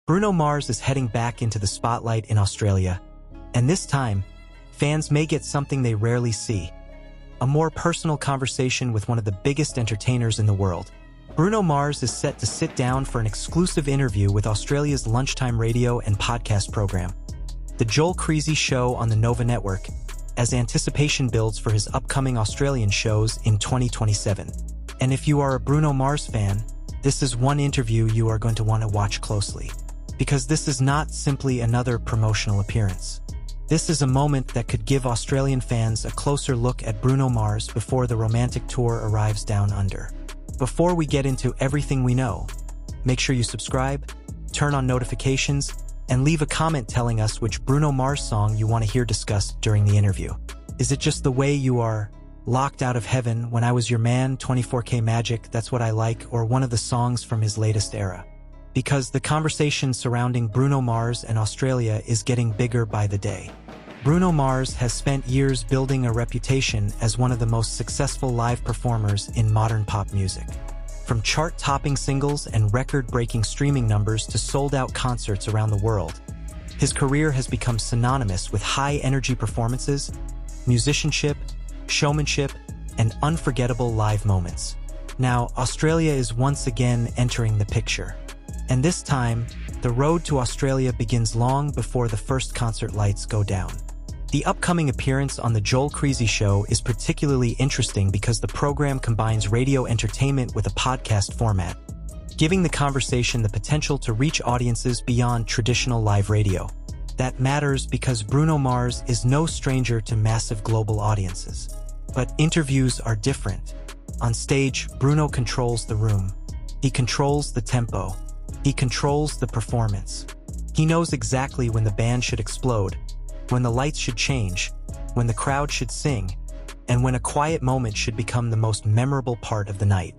Bruno Mars is heading back into the spotlight in Australia, and this time, fans may get something they rarely see: a more personal conversation with one of the biggest entertainers in the world. Bruno Mars is set to sit down for an exclusive interview with Australia's lunchtime radio and podcast program, the Joel Creasey Show on the Nova Network, as anticipation builds for his upcoming Australian shows in 2027. And if you are a Bruno Mars fan, this is one interview you are going to want to watch closely, because this is not simply another promotional appearance. This is a moment that could give Australian fans a closer look at Bruno Mars before the romantic tour arrives down under. Before we get into everything we know, make sure you subscribe, turn on notifications, and leave a comment telling us which Bruno Mars song you want to hear discussed during the interview. Is it just the way you are? Locked Out of Heaven, When I Was Your Man, 24K Magic, That's What I Like, or one of the songs from his latest era? Because the conversation surrounding Bruno Mars and Australia is getting bigger by the day. Bruno Mars has spent years building a reputation as one of the most successful live performers in modern pop music. From chart-topping singles and record-breaking streaming numbers to sold-out concerts around the world, his career has become synonymous with high-energy performances, musicianship, showmanship, and unforgettable live moments. Now, Australia is once again entering the picture. And this time, the road to Australia begins long before the first concert lights go down. The upcoming appearance on the Joel Creasey Show is particularly interesting because the program combines radio entertainment with a podcast format, giving the conversation the potential to reach audiences beyond traditional live radio. That matters because Bruno Mars is no stranger to massive global audiences. But interviews are different. On stage, Bruno controls the room. He controls the tempo. He controls the performance. He knows exactly when the band should explode, when the lights should change, when the crowd should sing, and when a quiet moment should become the most memorable part of the night.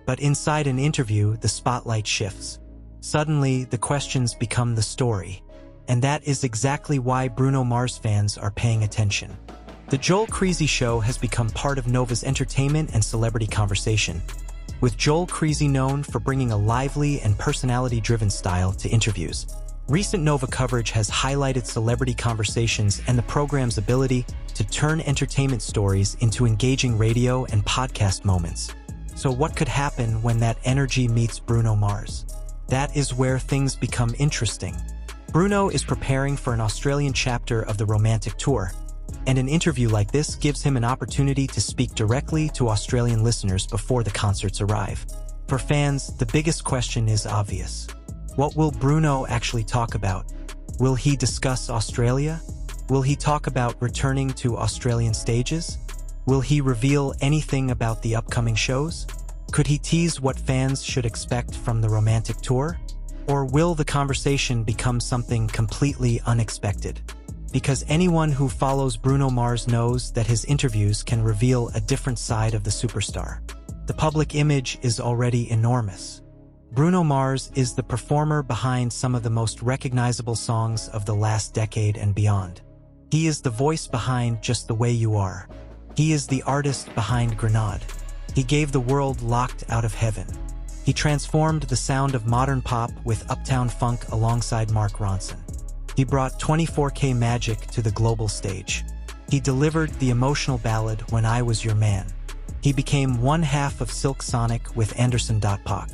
But inside an interview, the spotlight shifts. Suddenly, the questions become the story. And that is exactly why Bruno Mars fans are paying attention. The Joel Creasey Show has become part of Nova's entertainment and celebrity conversation, with Joel Creasey known for bringing a lively and personality-driven style to interviews. Recent Nova coverage has highlighted celebrity conversations and the program's ability to turn entertainment stories into engaging radio and podcast moments. So what could happen when that energy meets Bruno Mars? That is where things become interesting. Bruno is preparing for an Australian chapter of the romantic tour, and an interview like this gives him an opportunity to speak directly to Australian listeners before the concerts arrive. For fans, the biggest question is obvious. What will Bruno actually talk about? Will he discuss Australia? Will he talk about returning to Australian stages? Will he reveal anything about the upcoming shows? Could he tease what fans should expect from the romantic tour? Or will the conversation become something completely unexpected? Because anyone who follows Bruno Mars knows that his interviews can reveal a different side of the superstar. The public image is already enormous. Bruno Mars is the performer behind some of the most recognizable songs of the last decade and beyond. He is the voice behind Just the Way You Are. He is the artist behind Grenade. He gave the world Locked Out of Heaven. He transformed the sound of modern pop with Uptown Funk alongside Mark Ronson. He brought 24K Magic to the global stage. He delivered the emotional ballad When I Was Your Man. He became one half of Silk Sonic with Anderson .Paak.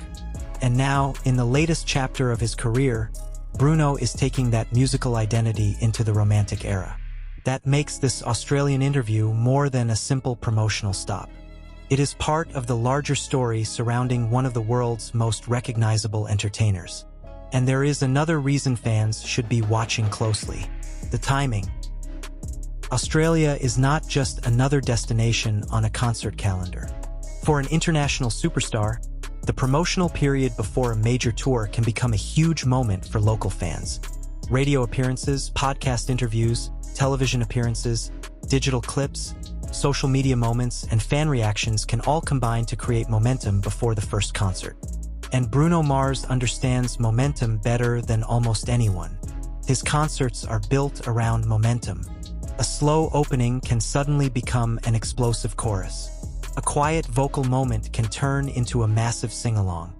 And now, in the latest chapter of his career, Bruno is taking that musical identity into the romantic era. That makes this Australian interview more than a simple promotional stop. It is part of the larger story surrounding one of the world's most recognizable entertainers. And there is another reason fans should be watching closely: the timing. Australia is not just another destination on a concert calendar. For an international superstar, the promotional period before a major tour can become a huge moment for local fans. Radio appearances, podcast interviews, television appearances, digital clips, social media moments, and fan reactions can all combine to create momentum before the first concert. And Bruno Mars understands momentum better than almost anyone. His concerts are built around momentum. A slow opening can suddenly become an explosive chorus. A quiet vocal moment can turn into a massive sing-along.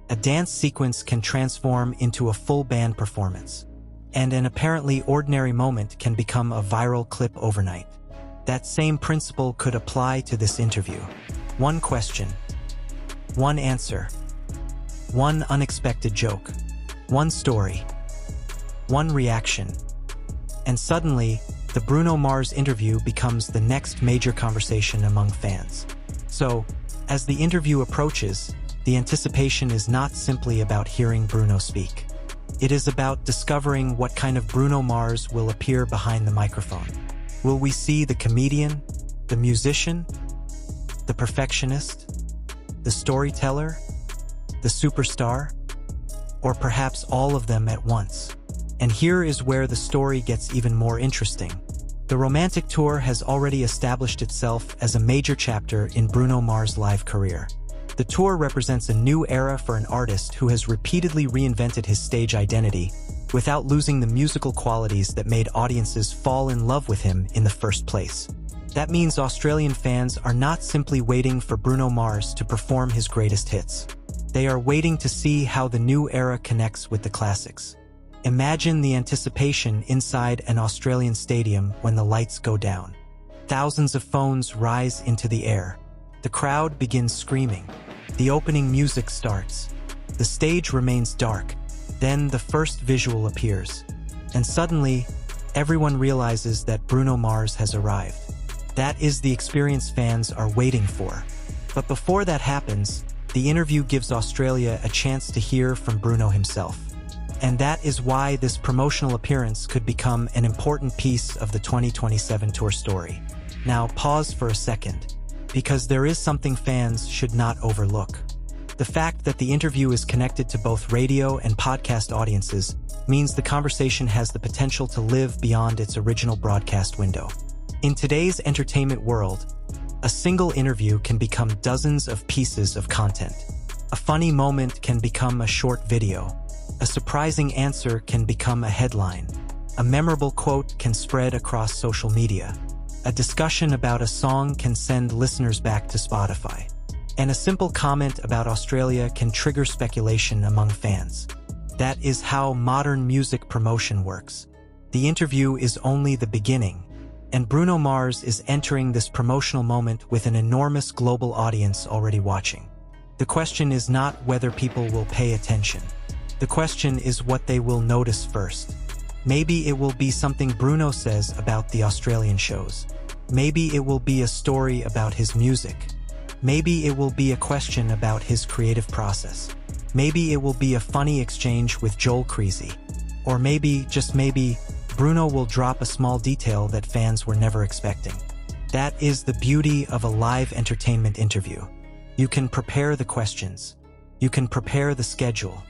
A dance sequence can transform into a full band performance, and an apparently ordinary moment can become a viral clip overnight. That same principle could apply to this interview. One question, one answer, one unexpected joke, one story, one reaction, and suddenly, the Bruno Mars interview becomes the next major conversation among fans. So, as the interview approaches, the anticipation is not simply about hearing Bruno speak. It is about discovering what kind of Bruno Mars will appear behind the microphone. Will we see the comedian, the musician, the perfectionist, the storyteller, the superstar, or perhaps all of them at once? And here is where the story gets even more interesting. The romantic tour has already established itself as a major chapter in Bruno Mars' live career. The tour represents a new era for an artist who has repeatedly reinvented his stage identity without losing the musical qualities that made audiences fall in love with him in the first place. That means Australian fans are not simply waiting for Bruno Mars to perform his greatest hits. They are waiting to see how the new era connects with the classics. Imagine the anticipation inside an Australian stadium when the lights go down. Thousands of phones rise into the air. The crowd begins screaming. The opening music starts. The stage remains dark. Then the first visual appears. And suddenly, everyone realizes that Bruno Mars has arrived. That is the experience fans are waiting for. But before that happens, the interview gives Australia a chance to hear from Bruno himself. And that is why this promotional appearance could become an important piece of the 2027 tour story. Now pause for a second, because there is something fans should not overlook. The fact that the interview is connected to both radio and podcast audiences means the conversation has the potential to live beyond its original broadcast window. In today's entertainment world, a single interview can become dozens of pieces of content. A funny moment can become a short video. A surprising answer can become a headline. A memorable quote can spread across social media. A discussion about a song can send listeners back to Spotify. And a simple comment about Australia can trigger speculation among fans. That is how modern music promotion works. The interview is only the beginning, and Bruno Mars is entering this promotional moment with an enormous global audience already watching. The question is not whether people will pay attention. The question is what they will notice first. Maybe it will be something Bruno says about the Australian shows. Maybe it will be a story about his music. Maybe it will be a question about his creative process. Maybe it will be a funny exchange with Joel Creasey. Or maybe, just maybe, Bruno will drop a small detail that fans were never expecting. That is the beauty of a live entertainment interview. You can prepare the questions. You can prepare the schedule.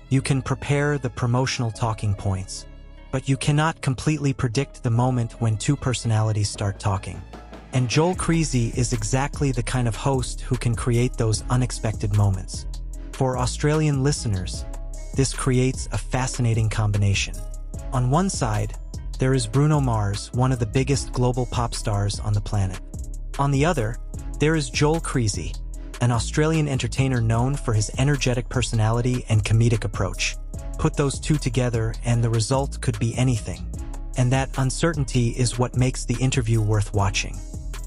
You can prepare the promotional talking points. But you cannot completely predict the moment when two personalities start talking. And Joel Creasey is exactly the kind of host who can create those unexpected moments. For Australian listeners, this creates a fascinating combination. On one side, there is Bruno Mars, one of the biggest global pop stars on the planet. On the other, there is Joel Creasey, an Australian entertainer known for his energetic personality and comedic approach. Put those two together and the result could be anything. And that uncertainty is what makes the interview worth watching.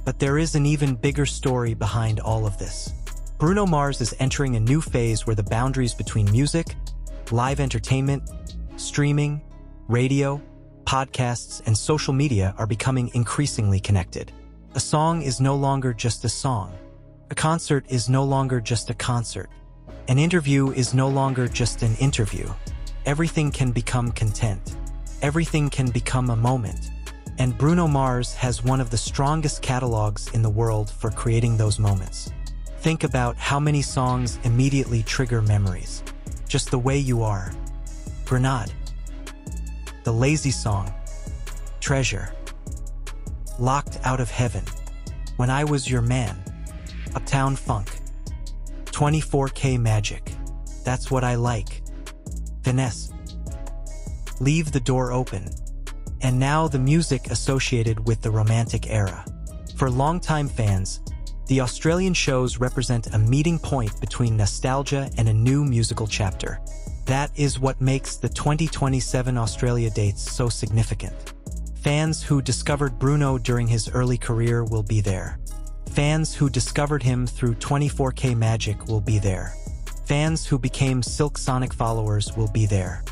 But there is an even bigger story behind all of this. Bruno Mars is entering a new phase where the boundaries between music, live entertainment, streaming, radio, podcasts, and social media are becoming increasingly connected. A song is no longer just a song. A concert is no longer just a concert. An interview is no longer just an interview. Everything can become content. Everything can become a moment. And Bruno Mars has one of the strongest catalogs in the world for creating those moments. Think about how many songs immediately trigger memories. Just the Way You Are, Grenade, The Lazy Song, Treasure, Locked Out of Heaven, When I Was Your Man, Uptown Funk, 24K Magic, That's What I Like, Finesse, Leave the Door Open, and now the music associated with the romantic era. For longtime fans, The Australian shows represent a meeting point between nostalgia and a new musical chapter. That is what makes the 2027 Australia dates so significant. Fans who discovered Bruno during his early career will be there. Fans who discovered him through 24K Magic will be there. Fans who became Silk Sonic followers will be there.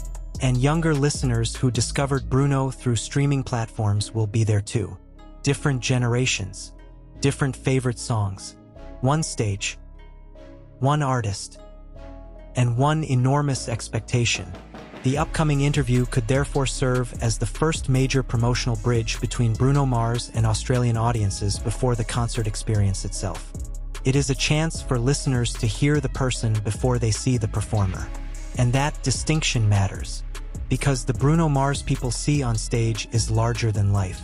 And younger listeners who discovered Bruno through streaming platforms will be there too. Different generations, different favorite songs, one stage, one artist, and one enormous expectation. The upcoming interview could therefore serve as the first major promotional bridge between Bruno Mars and Australian audiences before the concert experience itself. It is a chance for listeners to hear the person before they see the performer. And that distinction matters, because the Bruno Mars people see on stage is larger than life.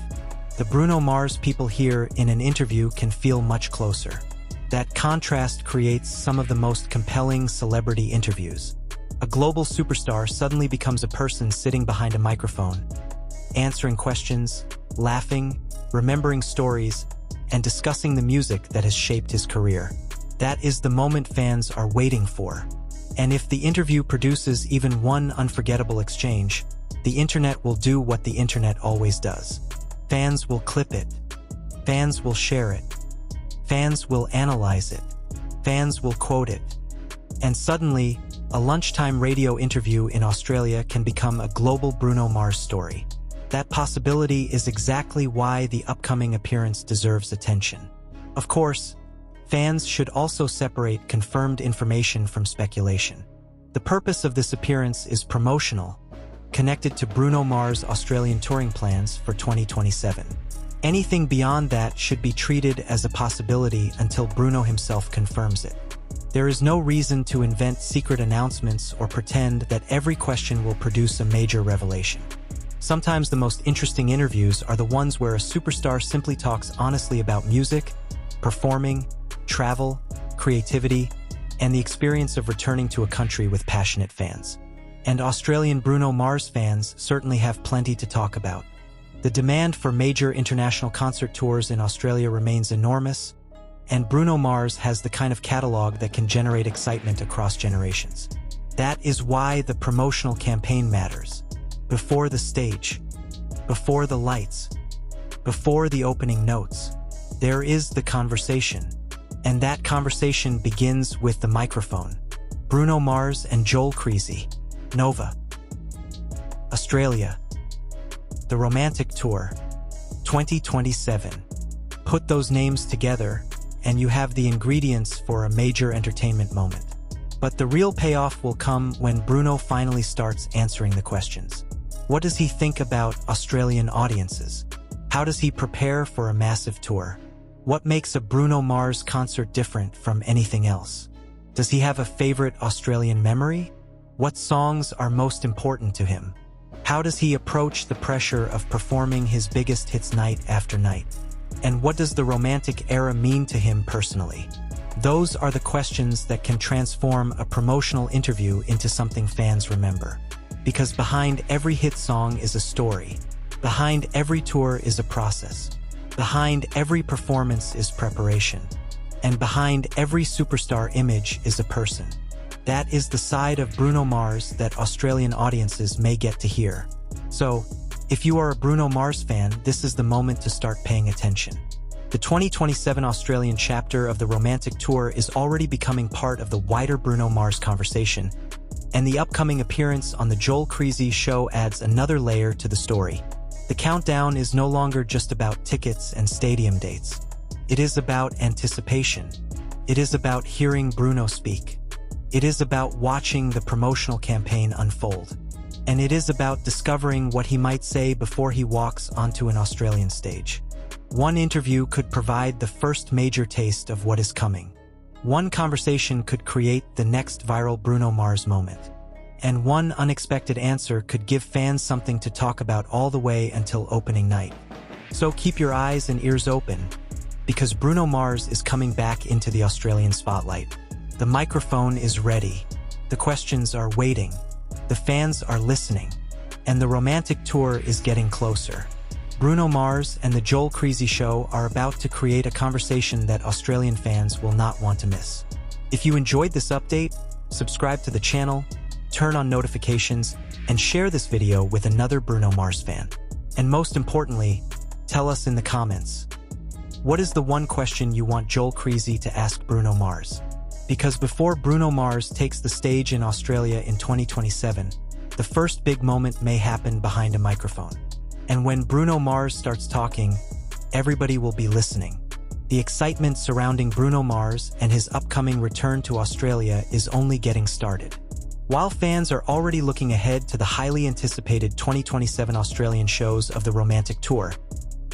The Bruno Mars people hear in an interview can feel much closer. That contrast creates some of the most compelling celebrity interviews. A global superstar suddenly becomes a person sitting behind a microphone, answering questions, laughing, remembering stories, and discussing the music that has shaped his career. That is the moment fans are waiting for. And if the interview produces even one unforgettable exchange, the internet will do what the internet always does. Fans will clip it. Fans will share it. Fans will analyze it. Fans will quote it. And suddenly, a lunchtime radio interview in Australia can become a global Bruno Mars story. That possibility is exactly why the upcoming appearance deserves attention. Of course, fans should also separate confirmed information from speculation. The purpose of this appearance is promotional, connected to Bruno Mars' Australian touring plans for 2027. Anything beyond that should be treated as a possibility until Bruno himself confirms it. There is no reason to invent secret announcements or pretend that every question will produce a major revelation. Sometimes the most interesting interviews are the ones where a superstar simply talks honestly about music, performing, travel, creativity, and the experience of returning to a country with passionate fans. And Australian Bruno Mars fans certainly have plenty to talk about. The demand for major international concert tours in Australia remains enormous, and Bruno Mars has the kind of catalog that can generate excitement across generations. That is why the promotional campaign matters. Before the stage, before the lights, before the opening notes, there is the conversation. And that conversation begins with the microphone. Bruno Mars and Joel Creasey, Nova. Australia. The Romantic Tour, 2027. Put those names together, and you have the ingredients for a major entertainment moment. But the real payoff will come when Bruno finally starts answering the questions. What does he think about Australian audiences? How does he prepare for a massive tour? What makes a Bruno Mars concert different from anything else? Does he have a favorite Australian memory? What songs are most important to him? How does he approach the pressure of performing his biggest hits night after night? And what does the romantic era mean to him personally? Those are the questions that can transform a promotional interview into something fans remember. Because behind every hit song is a story. Behind every tour is a process. Behind every performance is preparation. And behind every superstar image is a person. That is the side of Bruno Mars that Australian audiences may get to hear. So, if you are a Bruno Mars fan, this is the moment to start paying attention. The 2027 Australian chapter of the Romantic Tour is already becoming part of the wider Bruno Mars conversation, and the upcoming appearance on the Joel Creasey Show adds another layer to the story. The countdown is no longer just about tickets and stadium dates. It is about anticipation. It is about hearing Bruno speak. It is about watching the promotional campaign unfold. And it is about discovering what he might say before he walks onto an Australian stage. One interview could provide the first major taste of what is coming. One conversation could create the next viral Bruno Mars moment. And one unexpected answer could give fans something to talk about all the way until opening night. So keep your eyes and ears open, because Bruno Mars is coming back into the Australian spotlight. The microphone is ready. The questions are waiting. The fans are listening. And the Romantic Tour is getting closer. Bruno Mars and the Joel Creasey Show are about to create a conversation that Australian fans will not want to miss. If you enjoyed this update, subscribe to the channel, turn on notifications, and share this video with another Bruno Mars fan. And most importantly, tell us in the comments, what is the one question you want Joel Creasey to ask Bruno Mars? Because before Bruno Mars takes the stage in Australia in 2027, the first big moment may happen behind a microphone. And when Bruno Mars starts talking, everybody will be listening. The excitement surrounding Bruno Mars and his upcoming return to Australia is only getting started. While fans are already looking ahead to the highly anticipated 2027 Australian shows of the Romantic Tour,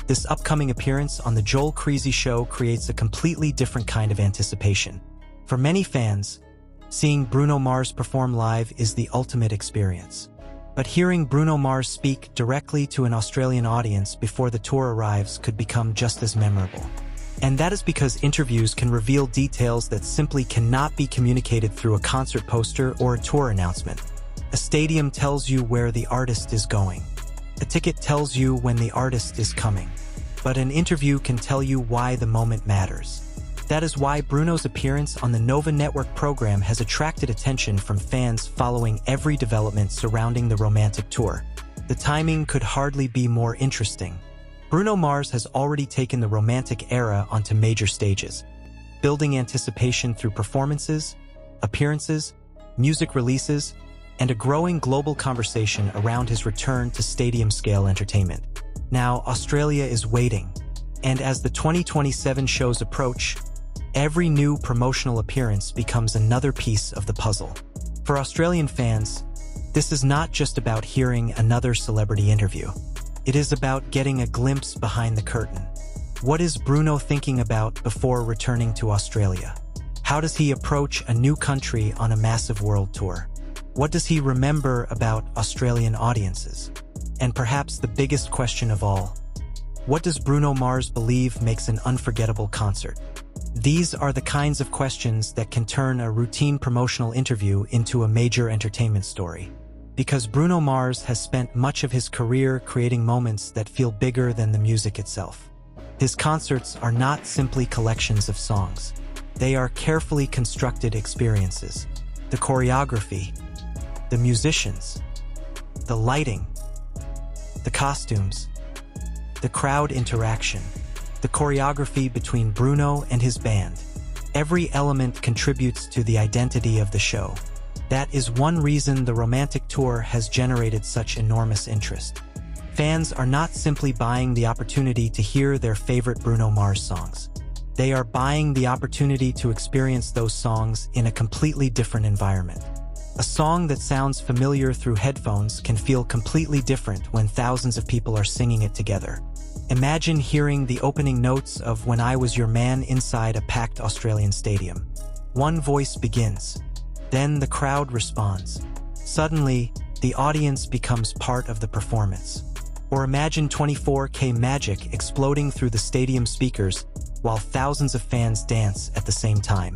this upcoming appearance on the Joel Creasey Show creates a completely different kind of anticipation. For many fans, seeing Bruno Mars perform live is the ultimate experience. But hearing Bruno Mars speak directly to an Australian audience before the tour arrives could become just as memorable. And that is because interviews can reveal details that simply cannot be communicated through a concert poster or a tour announcement. A stadium tells you where the artist is going. A ticket tells you when the artist is coming. But an interview can tell you why the moment matters. That is why Bruno's appearance on the Nova Network program has attracted attention from fans following every development surrounding the Romantic Tour. The timing could hardly be more interesting. Bruno Mars has already taken the romantic era onto major stages, building anticipation through performances, appearances, music releases, and a growing global conversation around his return to stadium-scale entertainment. Now, Australia is waiting, and as the 2027 shows approach, every new promotional appearance becomes another piece of the puzzle. For Australian fans, this is not just about hearing another celebrity interview. It is about getting a glimpse behind the curtain. What is Bruno thinking about before returning to Australia? How does he approach a new country on a massive world tour? What does he remember about Australian audiences? And perhaps the biggest question of all, what does Bruno Mars believe makes an unforgettable concert? These are the kinds of questions that can turn a routine promotional interview into a major entertainment story. Because Bruno Mars has spent much of his career creating moments that feel bigger than the music itself. His concerts are not simply collections of songs. They are carefully constructed experiences. The choreography, the musicians, the lighting, the costumes, the crowd interaction, the choreography between Bruno and his band. Every element contributes to the identity of the show. That is one reason the Romantic Tour has generated such enormous interest. Fans are not simply buying the opportunity to hear their favorite Bruno Mars songs. They are buying the opportunity to experience those songs in a completely different environment. A song that sounds familiar through headphones can feel completely different when thousands of people are singing it together. Imagine hearing the opening notes of When I Was Your Man inside a packed Australian stadium. One voice begins. Then the crowd responds. Suddenly, the audience becomes part of the performance. Or imagine 24K magic exploding through the stadium speakers while thousands of fans dance at the same time.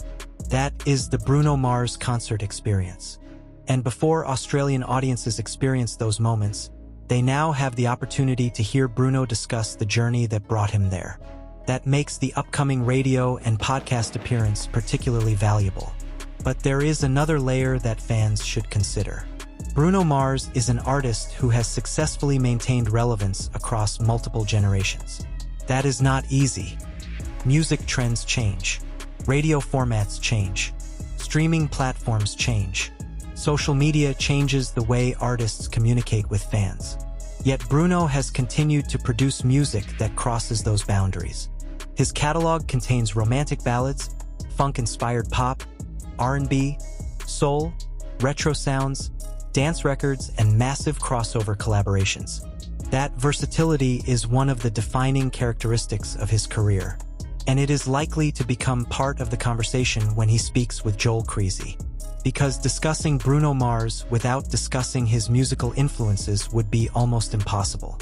That is the Bruno Mars concert experience. And before Australian audiences experience those moments, they now have the opportunity to hear Bruno discuss the journey that brought him there. That makes the upcoming radio and podcast appearance particularly valuable. But there is another layer that fans should consider. Bruno Mars is an artist who has successfully maintained relevance across multiple generations. That is not easy. Music trends change. Radio formats change. Streaming platforms change. Social media changes the way artists communicate with fans. Yet Bruno has continued to produce music that crosses those boundaries. His catalog contains romantic ballads, funk-inspired pop, R&B, soul, retro sounds, dance records, and massive crossover collaborations. That versatility is one of the defining characteristics of his career, and it is likely to become part of the conversation when he speaks with Joel Creasey. Because discussing Bruno Mars without discussing his musical influences would be almost impossible.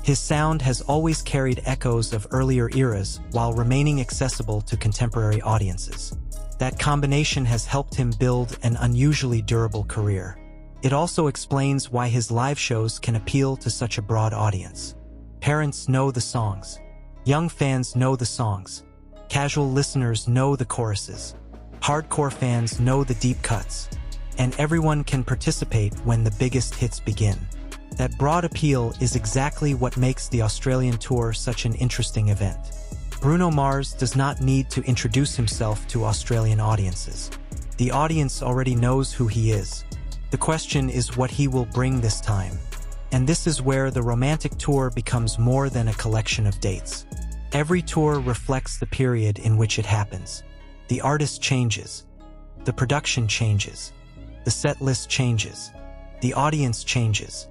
His sound has always carried echoes of earlier eras while remaining accessible to contemporary audiences. That combination has helped him build an unusually durable career. It also explains why his live shows can appeal to such a broad audience. Parents know the songs. Young fans know the songs. Casual listeners know the choruses. Hardcore fans know the deep cuts. And everyone can participate when the biggest hits begin. That broad appeal is exactly what makes the Australian tour such an interesting event. Bruno Mars does not need to introduce himself to Australian audiences. The audience already knows who he is. The question is what he will bring this time. And this is where the romantic tour becomes more than a collection of dates. Every tour reflects the period in which it happens. The artist changes. The production changes. The set list changes. The audience changes.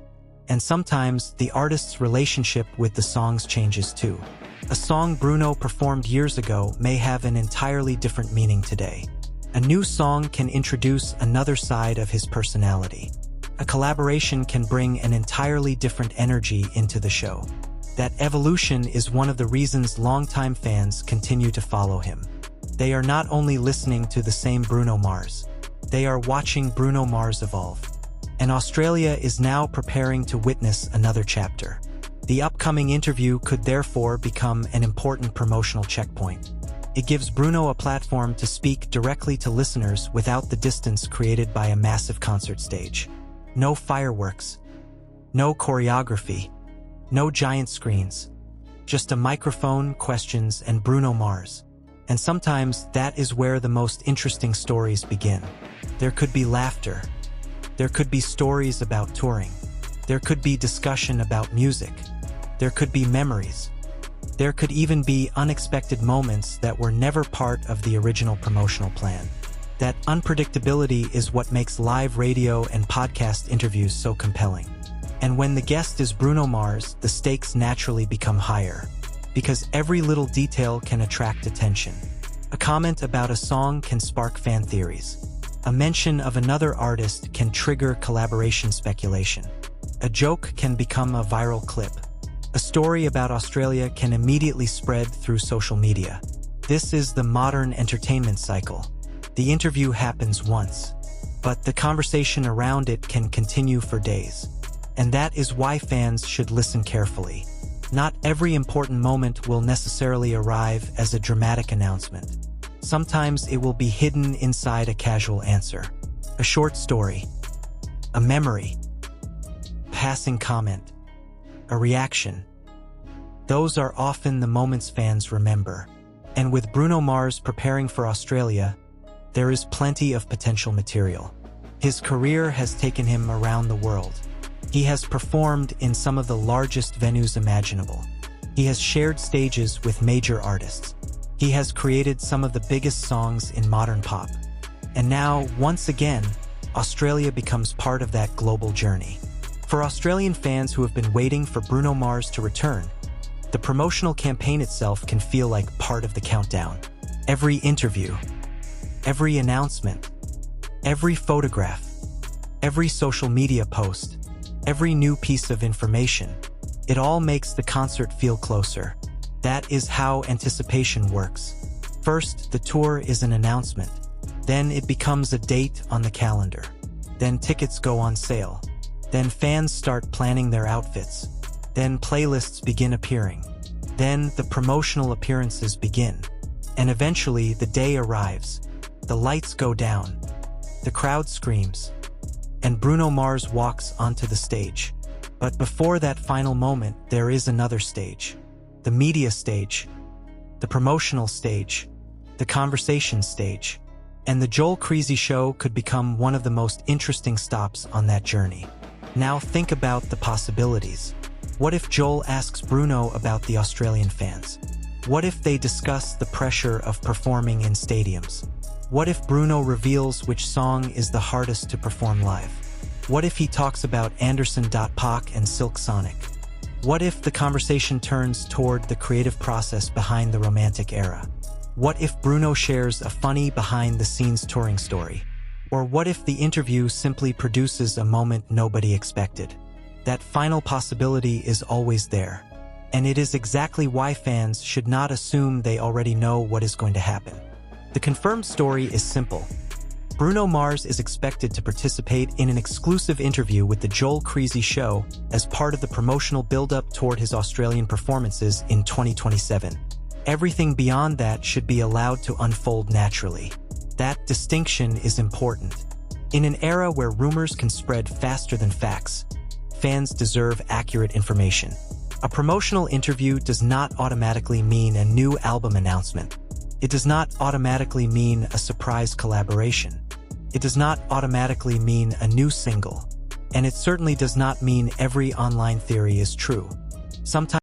And sometimes the artist's relationship with the songs changes too. A song Bruno performed years ago may have an entirely different meaning today. A new song can introduce another side of his personality. A collaboration can bring an entirely different energy into the show. That evolution is one of the reasons longtime fans continue to follow him. They are not only listening to the same Bruno Mars, they are watching Bruno Mars evolve. And Australia is now preparing to witness another chapter. The upcoming interview could therefore become an important promotional checkpoint. It gives Bruno a platform to speak directly to listeners without the distance created by a massive concert stage. No fireworks, no choreography, no giant screens, just a microphone, questions, and Bruno Mars. And sometimes that is where the most interesting stories begin. There could be laughter. There could be stories about touring. There could be discussion about music. There could be memories. There could even be unexpected moments that were never part of the original promotional plan. That unpredictability is what makes live radio and podcast interviews so compelling. And when the guest is Bruno Mars, the stakes naturally become higher, because every little detail can attract attention. A comment about a song can spark fan theories. A mention of another artist can trigger collaboration speculation. A joke can become a viral clip. A story about Australia can immediately spread through social media. This is the modern entertainment cycle. The interview happens once, but the conversation around it can continue for days. And that is why fans should listen carefully. Not every important moment will necessarily arrive as a dramatic announcement. Sometimes it will be hidden inside a casual answer, a short story, a memory, passing comment, a reaction. Those are often the moments fans remember. And with Bruno Mars preparing for Australia, there is plenty of potential material. His career has taken him around the world. He has performed in some of the largest venues imaginable. He has shared stages with major artists. He has created some of the biggest songs in modern pop. And now, once again, Australia becomes part of that global journey. For Australian fans who have been waiting for Bruno Mars to return, the promotional campaign itself can feel like part of the countdown. Every interview, every announcement, every photograph, every social media post, every new piece of information, it all makes the concert feel closer. That is how anticipation works. First, the tour is an announcement. Then it becomes a date on the calendar. Then tickets go on sale. Then fans start planning their outfits. Then playlists begin appearing. Then the promotional appearances begin. And eventually the day arrives. The lights go down. The crowd screams. And Bruno Mars walks onto the stage. But before that final moment, there is another stage. The media stage. The promotional stage. The conversation stage. And the Joel Creasey Show could become one of the most interesting stops on that journey. Now think about the possibilities. What if Joel asks Bruno about the Australian fans? What if they discuss the pressure of performing in stadiums? What if Bruno reveals which song is the hardest to perform live? What if he talks about Anderson .Paak and Silk Sonic? What if the conversation turns toward the creative process behind the romantic era? What if Bruno shares a funny behind-the-scenes touring story? Or what if the interview simply produces a moment nobody expected? That final possibility is always there. And it is exactly why fans should not assume they already know what is going to happen. The confirmed story is simple. Bruno Mars is expected to participate in an exclusive interview with the Joel Creasey Show as part of the promotional build-up toward his Australian performances in 2027. Everything beyond that should be allowed to unfold naturally. That distinction is important. In an era where rumors can spread faster than facts, fans deserve accurate information. A promotional interview does not automatically mean a new album announcement. It does not automatically mean a surprise collaboration. It does not automatically mean a new single. And it certainly does not mean every online theory is true. Sometimes